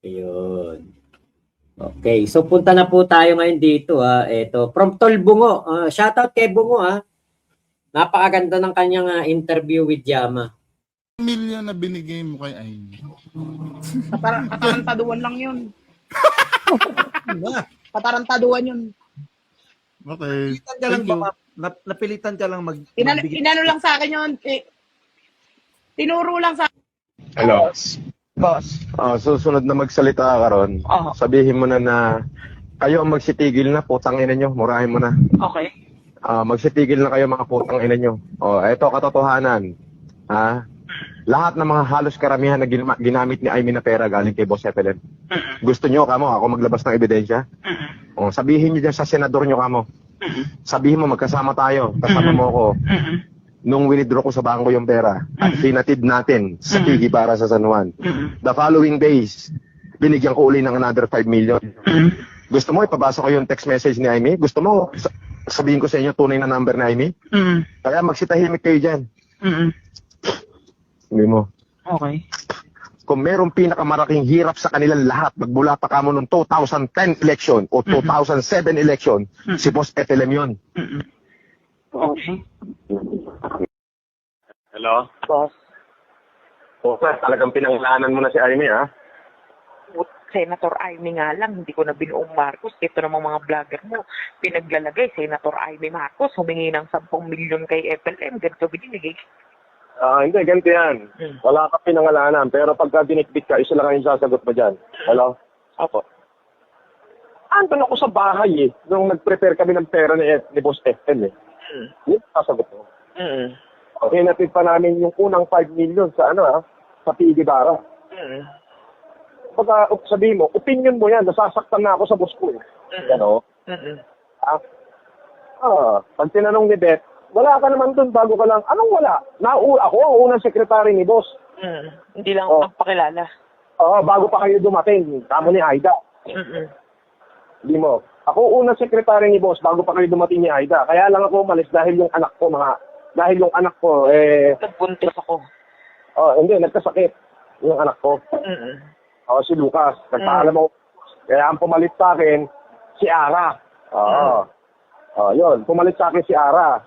Ayun. Okay, so punta na po tayo ngayon dito Ito, from Tol Bungo. Shoutout kay Bungo Napakaganda ng kanyang interview with Yama. Milyon na binigay mo kay Amy. Patarantaduan lang yun. Patarantaduan yun. Okay. Napilitan ka lang ba? Napilitan ka lang Inano lang sa akin yun. Tinuro lang sa akin. Hello. Boss. Susunod na magsalita ka ron, sabihin mo na kayo ang magsitigil na, putang ina nyo, murahin mo na. Okay. Magsitigil na kayo mga putang ina nyo. Ito katotohanan. Lahat ng mga halos karamihan na ginamit ni Amy na pera galing kay Boss Evelyn. Gusto nyo kamo, ako maglabas ng ebidensya? Sabihin nyo dyan sa senador nyo kamo. Sabihin mo magkasama tayo, kasama mo ako. Nung winidraw ko sa bangko yung pera at pinatid natin sa Tigi para sa San Juan. The following days, binigyan ko uli ng another 5 million. Gusto mo, ipabasa ko yung text message ni Amy? Gusto mo, sabihin ko sa inyo tunay na number ni Amy? Kaya magsitahimik kayo dyan. Sabi mo. Okay. Kung merong pinakamaraking hirap sa kanilang lahat, magmula pa kamo noong 2010 election o 2007 election, si Boss Etelem yun. Okay. Hello? Boss. Talagang pinanglanan mo na si Amy, Senator Amy nga lang, hindi ko na binuong Marcos. Ito namang mga vlogger mo, pinaglalagay, Senator Amy Marcos, humingi ng 10 milyon kay FLM, ganito binibigay. Hindi, ganito yan. Wala ka pinangalanan, pero pagka dinikbit ka, isa lang ang sasagot mo dyan. Hello? Opo. Andun ako sa bahay nung nag-prepare kami ng pera ni Boss FN Yun ang sasagot mo. Hinatid pa namin yung unang 5 million sa sa Pigi Bara. Pagka sabihin mo, opinion mo yan, nasasaktan na ako sa boss ko. Ano? Pag tinanong ni Beth, wala ka naman dun bago ka lang. Anong wala? Ako ang unang sekretary ni boss. Hindi lang ako pakilala. Bago pa kayo dumating, kamo ni Aida. Hindi mo. Ako unang sekretary ni boss bago pa kayo dumating ni Aida. Kaya lang ako umalis dahil yung anak ko Nagbuntis ako. Hindi, nagkasakit yung anak ko. Si Lucas. Nagpaalam ako. Kaya ang pumalit sa akin, si Ara. Yun. Pumalit sa akin si Ara.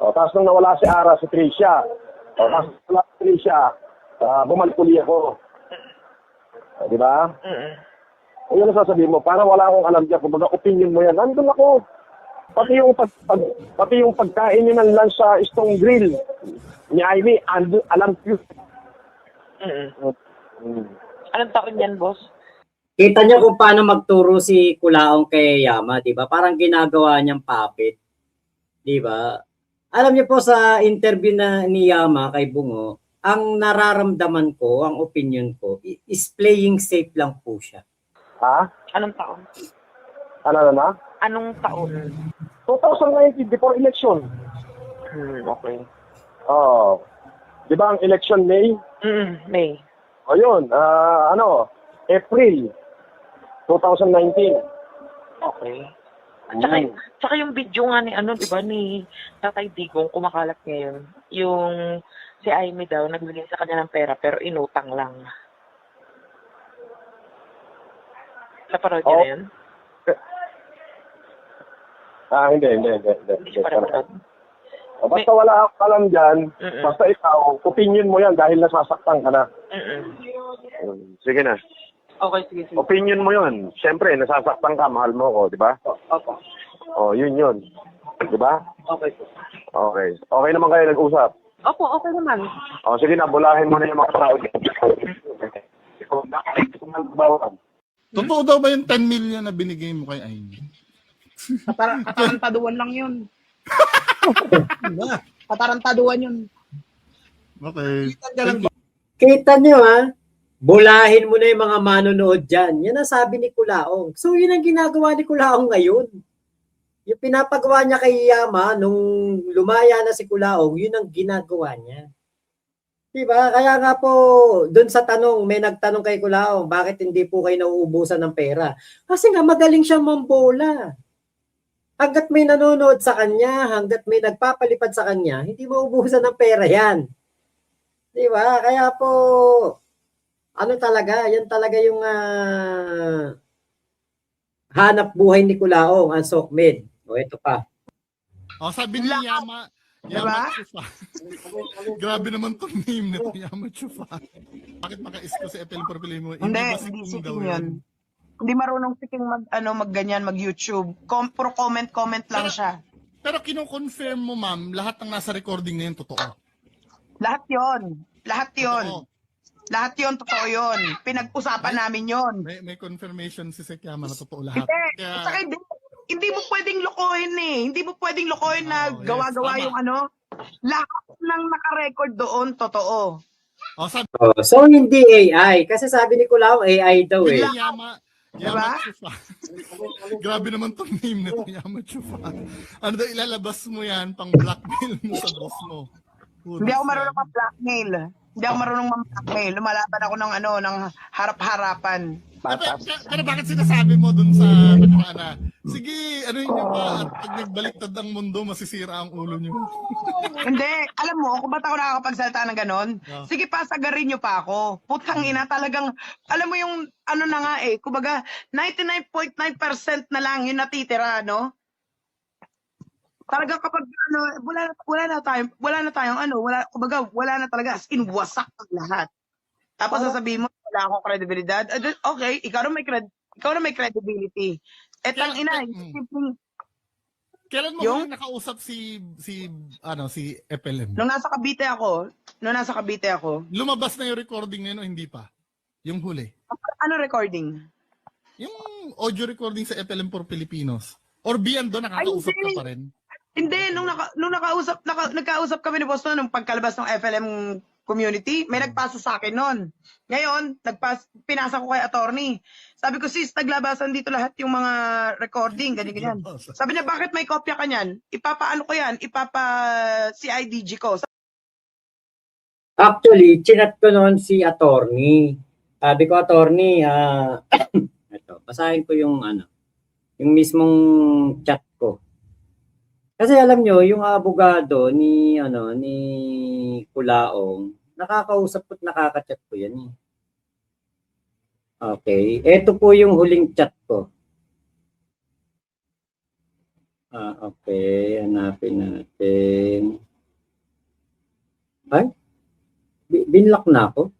Tapos nung nawala si Ara, si Tricia. Tapos nawala si Tricia, bumalik uli ako. Di ba? Yun ang sasabihin mo. Parang wala akong alam dyan. Kung baga opinion mo yan, nandun ako. Pati yung pagkain nyo ng lunch sa Stone Grill ni Ivy, alam ko. Anong taon yan, boss? Kita niyo kung paano magturo si Kulaong kay Yama, di ba? Parang ginagawa niyang puppet. Di ba? Alam niyo po sa interview ni Yama kay Bungo, ang nararamdaman ko, ang opinion ko, is playing safe lang po siya. Anong taon? Ano na? Anong taon? 2019, before election. Okay. Di ba ang election May? May. Yun. April 2019. Okay. Tsaka yung video nga ni di ba, ni Tatay Digong kumakalat ngayon. Yung si Amy daw, nagbigay sa kanya ng pera pero inutang lang. Naparod niya na yun? Hindi. Hindi siya parang Basta wala akong alam dyan, basta ikaw, opinion mo yan dahil nasasaktan ka na. Sige na. Okay, sige. Opinion mo yun. Siyempre, nasasaktan ka, mahal mo ako, di ba? Opo. Yun. Di ba? Okay. Okay. Okay naman kayo nag-usap? Opo, okay naman. Sige na, bulahin mo na yung mga tao dyan. Totoo daw ba yung 10 million na binigay mo kay Amy? Patarantaduan lang yun. Patarantaduan yun. Okay. Napilitan ka lang ba? Kita niyo bulahin mo na yung mga manonood dyan. Yan ang sabi ni Kulaong. So yun ang ginagawa ni Kulaong ngayon. Yung pinapagawa niya kay Yama nung lumaya na si Kulaong, yun ang ginagawa niya. Diba? Kaya nga po, doon sa tanong, may nagtanong kay Kulaong, bakit hindi po kayo nauubusan ng pera? Kasi nga magaling siyang mambola. Hanggat may nanonood sa kanya, hanggat may nagpapalipad sa kanya, hindi mauubusan ng pera yan. Diba? Kaya po, Ano talaga, yan talaga yung hanap buhay ni Kulaong, ang Sokmed. O ito pa. Sabi ni Yama Diba? Chufa. Grabe naman tong name nito, Yama Chufa. Bakit maka-isko si FL Purple mo? Hindi, ba hindi siking siking daw yun. Hindi marunong siking magganyan, mag-YouTube. Puro comment lang siya. Pero kino-confirm mo, ma'am, lahat ng nasa recording na yun totoo. Lahat yon. Lahat yon. Totoo. Lahat yon, totoo yon. Pinag-usapan namin yon. May confirmation si Sek Yama na totoo lahat. Hindi. Saka hindi mo pwedeng lokohin eh. Hindi mo pwedeng lokohin na yes, gawa-gawa tama. yung lahat ng naka-record doon, totoo. Sabi So hindi AI. Kasi sabi ni Kulaong AI daw eh. ni Yama Diba? Chufa. Grabe naman tong name nito, Yama Chufa. Ano daw ilalabas mo yan pang blackmail mo sa boss mo? Hindi ako marunong ma-blackmail. Hindi ako marunong ma-blackmail. Lumalaban ako ng harap-harapan. Pero bakit sinasabi mo dun sa na, sige, ano yun ba, at pag nagbaliktad ang mundo, masisira ang ulo nyo. Hindi. Alam mo, kung ba't ako nakakapagsalita ng ganon? Yeah. Sige, pasagarin nyo pa ako. Putang ina, talagang, alam mo yung, na nga eh, kumbaga, 99.9% na lang yung natitira, no? Talagang kapag, wala na talaga, as in, wasak ang lahat. Tapos sasabihin mo, wala akong kredibilidad. Okay, ikaw na may credibility. Tang ina, Kailan mo Yung- nakausap si FLM? nung nasa Cavite ako, Lumabas na yung recording na yun o hindi pa? Yung huli. ano recording? Yung audio recording sa FLM for Filipinos. Or beyond doon, nakakausap ka pa rin? Hindi, nung nagkausap kami ni Boss nung pagkalabas ng FLM community, may nagpasa sa akin noon. Ngayon, pinasa ko kay attorney. Sabi ko, sis, naglabasan dito lahat yung mga recording, ganyan. Sabi niya, bakit may kopya ka niyan? Ipapaano ko yan? CIDG ko. Actually, chinat ko noon si attorney. Sabi ko, attorney, ito, basahin ko yung yung mismong chat ko. Kasi alam nyo, yung abogado ni Kulaong, nakakausap at nakaka-chat ko yan eh. Okay, ito po yung huling chat ko. Okay, hanapin natin. Ay, binlock na ako.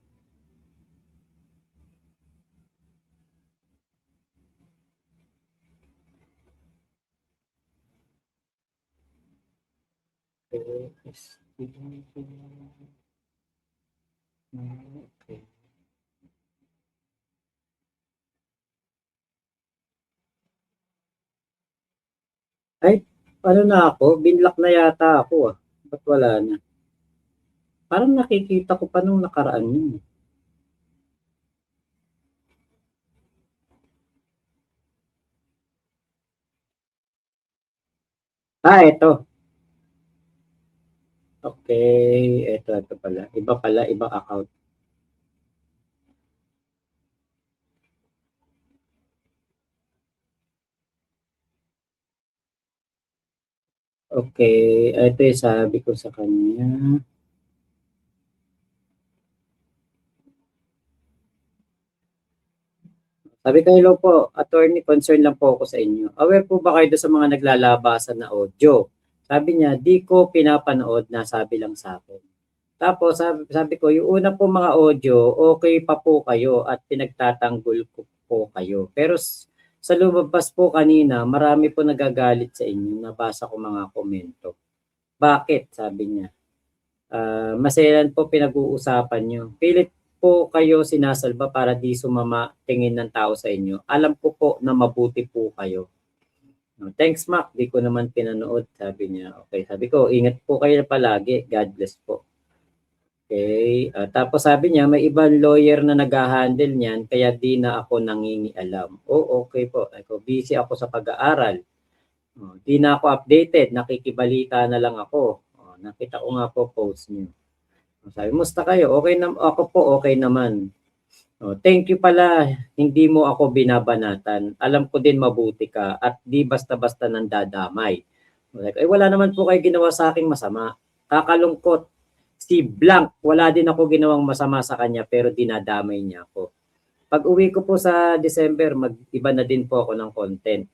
Okay. Ay, ano na ako? Binlock na yata ako ah. Ba't wala na? Parang nakikita ko pa nung nakaraan yun. Ito. Okay, ito pala. Iba pala, ibang account. Okay, ito yung sabi ko sa kanya. Sabi ko, hello po, attorney, concern lang po ako sa inyo. Aware po ba kayo sa mga naglalabasan na audio? Sabi niya, di ko pinapanood na, sabi lang sa akin. Tapos sabi ko, yung una po mga audio, okay pa po kayo at pinagtatanggol ko po kayo. Pero sa lumabas po kanina, marami po nagagalit sa inyo. Nabasa ko mga komento. Bakit? Sabi niya. Maselan po pinag-uusapan nyo. Pilit po kayo sinasalba para di sumama tingin ng tao sa inyo. Alam ko po na mabuti po kayo. Thanks, Mac. Di ko naman pinanood. Sabi niya. Okay. Sabi ko, ingat po kayo palagi. God bless po. Okay. Tapos sabi niya, may ibang lawyer na nag-handle niyan, kaya di na ako nangingialam. Okay po. Ako, busy ako sa pag-aaral. Di na ako updated. Nakikibalita na lang ako. Nakita ko nga po post niyo. Sabi, musta kayo? Okay na, ako po okay naman. Thank you pala. Hindi mo ako binabanatan. Alam ko din mabuti ka at di basta-basta nang dadamay. Wala naman po kayo ginawa sa aking masama. Kakalungkot. si Blank, wala din ako ginawang masama sa kanya pero dinadamay niya ako. Pag uwi ko po sa December, mag-iba na din po ako ng content.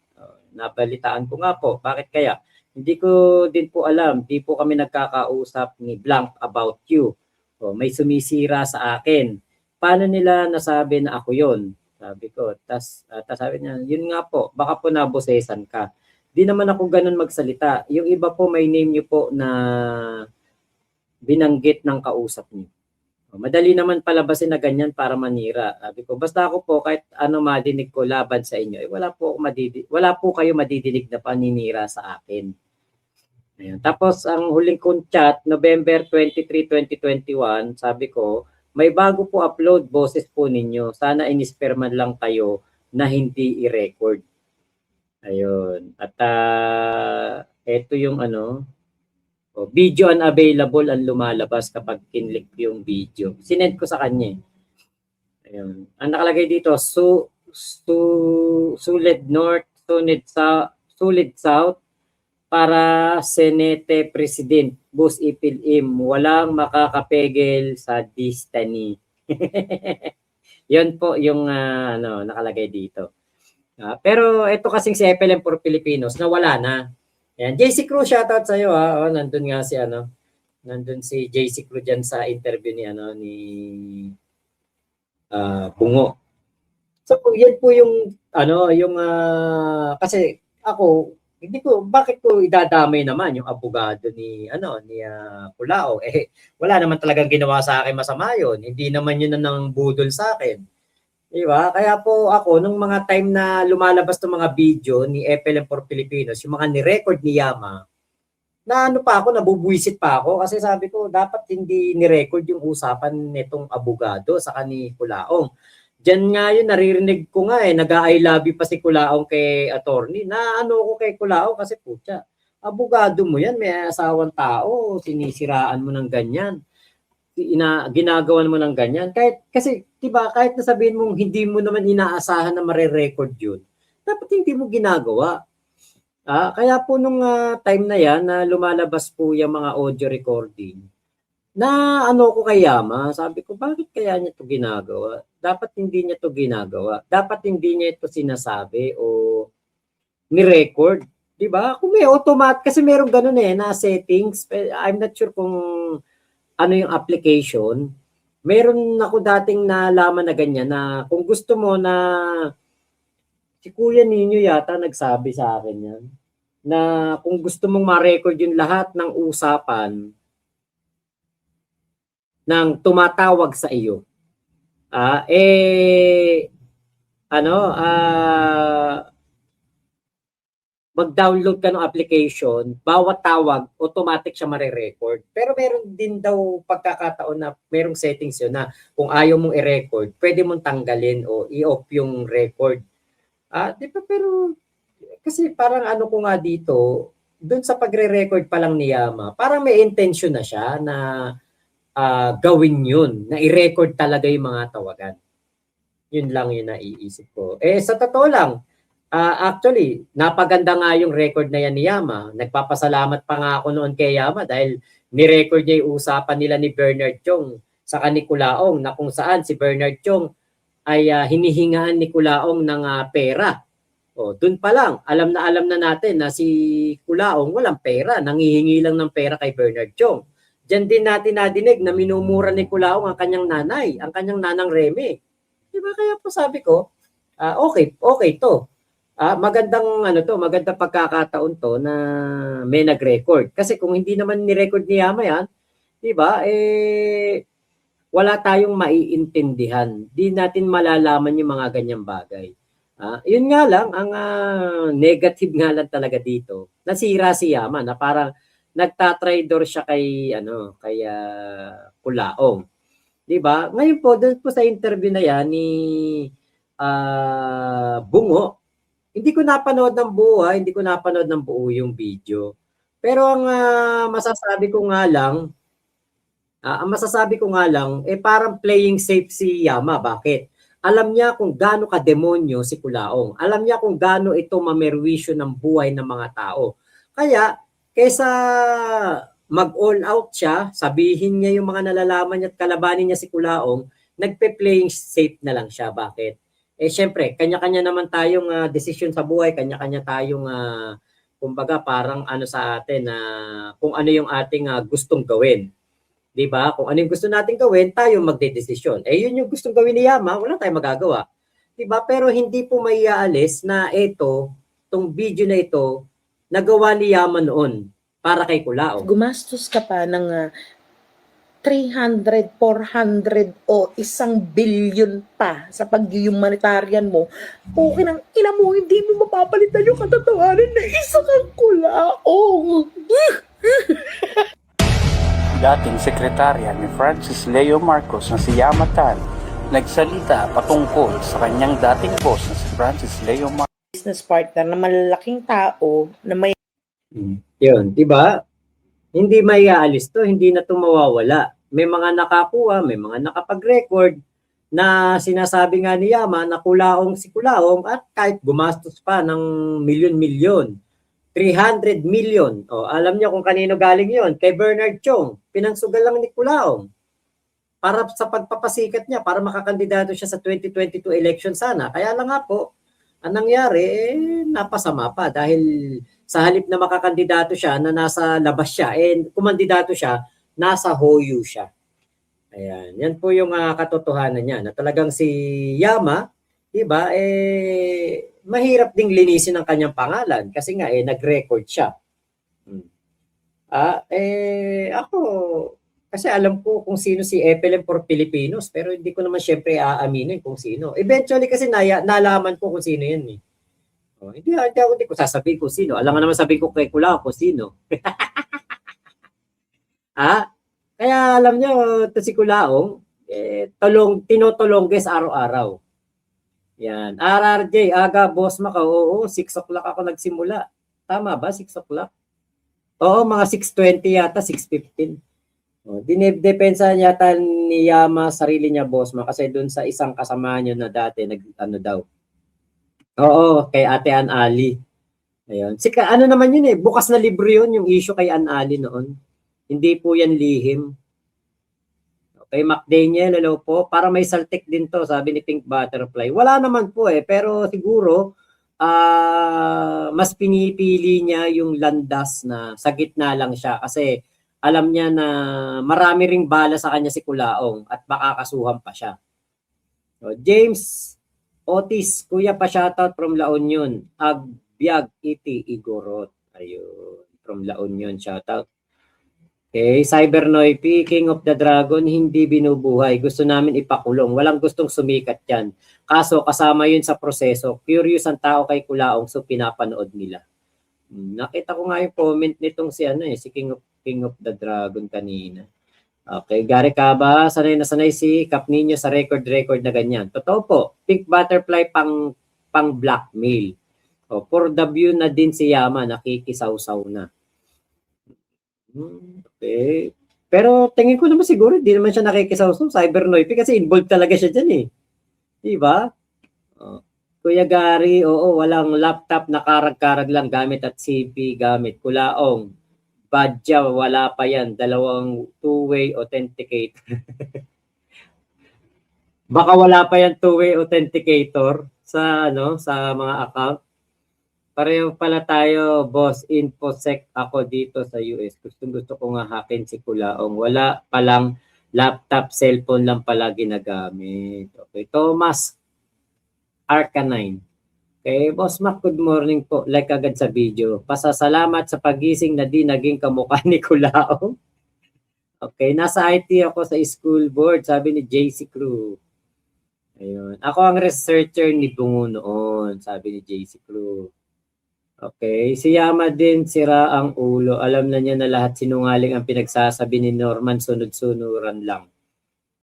Nabalitaan ko nga po, bakit kaya? Hindi ko din po alam, di po kami nagkakausap ni Blank about you. May sumisira sa akin. Paano nila nasabi na ako yon? Sabi ko. Tas sabi niya, yun nga po, baka po nabosesan ka. Di naman ako ganun magsalita. Yung iba po may name niyo po na binanggit ng kausap niyo. Madali naman palabasin na ganyan para manira. Sabi ko, basta ako po kahit ano madinig ko laban sa inyo, wala po kayo madidinig na paninira sa akin. Ayan. Tapos ang huling kong chat, November 23, 2021, sabi ko, may bago po upload, boses po ninyo. Sana inisper man lang kayo na hindi i-record. Ayun. At ito yung video unavailable ang lumalabas kapag kinlik yung video. Sinend ko sa kanya. Ayun. Ang nakalagay dito, Sulid North, Sulid South, para Senate President, Bus Ipilim, walang makakapegel sa destiny. Yan po yung nakalagay dito. Pero ito kasing si FLM for Filipinos, nawala na. Ayan, JC Cruz, shoutout sa iyo ha. Nandun nga si nandun si JC Cruz diyan sa interview ni Bungo. So yan po yung kasi ako bakit ko idadamay naman yung abogado ni Culao? Wala naman talagang ginawa sa akin masama yun. Hindi naman yun nang budol sa akin. Di ba? Kaya po ako, nung mga time na lumalabas ng mga video ni FLM for Filipinos, yung mga ni-record ni Yama, na nabubuisit pa ako kasi sabi ko, dapat hindi ni-record yung usapan nitong abogado sa ni Culaong. Diyan nga yun, naririnig ko nga nag-I love you pa si Culaong kay attorney. Na ko kay Culaong kasi putya, abogado mo yan, may asawang tao, sinisiraan mo ng ganyan. Ginagawan mo ng ganyan. Kasi, diba, kahit nasabihin mong hindi mo naman inaasahan na mare-record yun, dapat hindi mo ginagawa. Kaya po nung time na yan, na lumalabas po yung mga audio recording, na ko kay Yama, sabi ko, bakit kaya niya ito ginagawa? Dapat hindi niya ito ginagawa. Dapat hindi niya ito sinasabi o ni-record. Diba? Kung may automatic, kasi meron ganun na settings. I'm not sure kung ano yung application. Meron ako dating nalaman na ganyan na kung gusto mo na si Kuya Ninyo yata nagsabi sa akin yan na kung gusto mong ma-record yung lahat ng usapan ng tumatawag sa iyo, mag-download ka ng application, bawat tawag, automatic siya mare-record. Pero meron din daw pagkakataon na merong settings yun na kung ayaw mong i-record, pwede mong tanggalin o i-off yung record. Di ba? Pero kasi parang ko nga dito, dun sa pagre-record pa lang ni Yama, parang may intention na siya na gawin yun, na i-record talaga yung mga tawagan. Yun lang yung naiisip ko. Sa totoo lang, actually, napaganda nga yung record na yan ni Yama. Nagpapasalamat pa nga ako noon kay Yama dahil ni-record niya yung usapan nila ni Bernard Chong sa ni Culaong na kung saan si Bernard Chong ay hinihingaan ni Culaong ng pera. Dun pa lang, alam na natin na si Culaong walang pera, nanghihingi lang ng pera kay Bernard Chong. Diyan din natin nadinig na minumura ni Culaong ang kanyang nanay, ang kanyang nanang Remy. Diba? Kaya po sabi ko, okay to. Magandang magandang pagkakataon to na may nag-record. Kasi kung hindi naman ni-record ni Yama yan, 'di ba? Wala tayong maiintindihan. Di natin malalaman yung mga ganyang bagay. Yun nga lang ang negative nga lang talaga dito. Nasira si Yama na parang nagtatraidor siya kay Culaong. 'Di ba? Ngayon po doon po sa interview na yan ni Bungo, hindi ko napanood ng buo, hindi ko napanood ng buo yung video. Pero ang masasabi ko nga lang, parang playing safe si Yama. Bakit? Alam niya kung gaano ka-demonyo si Culaong. Alam niya kung gaano ito mamerwisyo ng buhay ng mga tao. Kaya, kesa mag-all out siya, sabihin niya yung mga nalalaman niya at kalabanin niya si Kulaong, nagpe-playing safe na lang siya. Bakit? Eh syempre, kanya-kanya naman tayong desisyon sa buhay, kanya-kanya tayong kumbaga parang ano sa atin na kung ano yung ating gustong gawin. 'Di ba? Kung ano yung gusto nating gawin, tayo magdedesisyon. Eh yun yung gustong gawin ni Yama, wala tayong magagawa. 'Di ba? Pero hindi po maiaalis na tong video na ito nagawa ni Yama noon para kay Kulaong. Gumastos ka pa ng 300, 400 o 1 billion pa sa pag-humanitarian mo, okay ng ina mo, hindi mo mapapalitan yung katotohanan na isa kang Kulaong. Dating sekretarya ni Francis Leo Marcos na si Yamatan nagsalita patungkol sa kanyang dating boss na si Francis Leo Marcos. Business partner na malalaking tao na may Yun, 'di ba? Hindi maiaalis to, hindi na to mawawala. May mga nakakuha, may mga nakapag-record na sinasabi nga ni Yama na Kulaong si Kulaong at kahit gumastos pa ng milyon-milyon, 300 million. O, alam niyo kung kanino galing yon? Kay Bernard Chong. Pinangsugal lang ni Kulaong para sa pagpapasikat niya, para makakandidato siya sa 2022 election sana. Kaya lang nga po, ang nangyari, napasama pa dahil sa halip na makakandidato siya na nasa labas siya, kumandidato siya, nasa Hoyu siya. Ayan, yan po yung katotohanan niya na talagang si Yama, 'di ba? Mahirap ding linisin ang kanyang pangalan kasi nga nag-record siya. Ako kasi alam ko kung sino si FLM for Filipinos pero hindi ko naman syempre aaminin kung sino. Eventually kasi nalaman ko kung sino 'yan eh. Hindi ko sasabihin kung sino. Alam nga naman sabihin ko kay Kulaong kung sino. Kaya alam niyo, to si Kulaong, tinotolongges araw-araw. Yan. RRJ, aga, boss maka. Oo, 6 o'clock ako nagsimula. Tama ba? 6 o'clock? Oo, mga 6:20 yata, 6:15. Dinepensa yata ni Yama sarili niya, boss maka. Kasi dun sa isang kasama niyo na dati, daw. Oo, kay Ate Ann Ali. Ayun. Ano naman yun bukas na libro yun, yung issue kay Ann Ali noon. Hindi po yan lihim. Okay, Mac Daniel, hello po. Para may saltik din to, sabi ni Pink Butterfly. Wala naman po pero siguro, mas pinipili niya yung landas na sa gitna lang siya kasi alam niya na marami ring bala sa kanya si Kulaong at baka kasuhan pa siya. So, James Otis, kuya pa shoutout from La Union. Agbyag iti Igorot. Ayun, from La Union shoutout. Okay, Cybernoy, King of the Dragon, hindi binubuhay. Gusto namin ipakulong. Walang gustong sumikat yan. Kaso kasama yun sa proseso. Curious ang tao kay Kulaong so pinapanood nila. Nakita ko nga yung comment nitong si King of the Dragon kanina. Okay, Gary Caba, sanay na sanay si Cap Nino sa record na ganyan. Totoo po, Pink Butterfly pang blackmail. For the view na din si Yama, nakikisaw-saw na. Okay. Pero tingin ko naman siguro, di naman siya nakikisaw-saw, Cybernoy, kasi involved talaga siya dyan Di ba? Kuya Gary, oo, walang laptop, nakarag-karag lang gamit at CP gamit. Kulaong. Badja, wala pa yan. 2 two-way authenticator. Baka wala pa yan 2-way authenticator sa mga account. Pareho pala tayo, boss. InfoSec ako dito sa US. Gusto ko nga hakin si Kulaong. Wala palang laptop, cellphone lang pala ginagamit. Okay, Thomas Arcanine. Okay, Boss Mac, good morning po. Like agad sa video. Pasasalamat sa pagising na di naging kamukha ni Kulaong. Okay, nasa IT ako sa school board, sabi ni JC Crew. Ayun. Ako ang researcher ni Bungo noon, sabi ni JC Crew. Okay, si Yama din sira ang ulo. Alam na niya na lahat sinungaling ang pinagsasabi ni Norman, sunod-sunuran lang.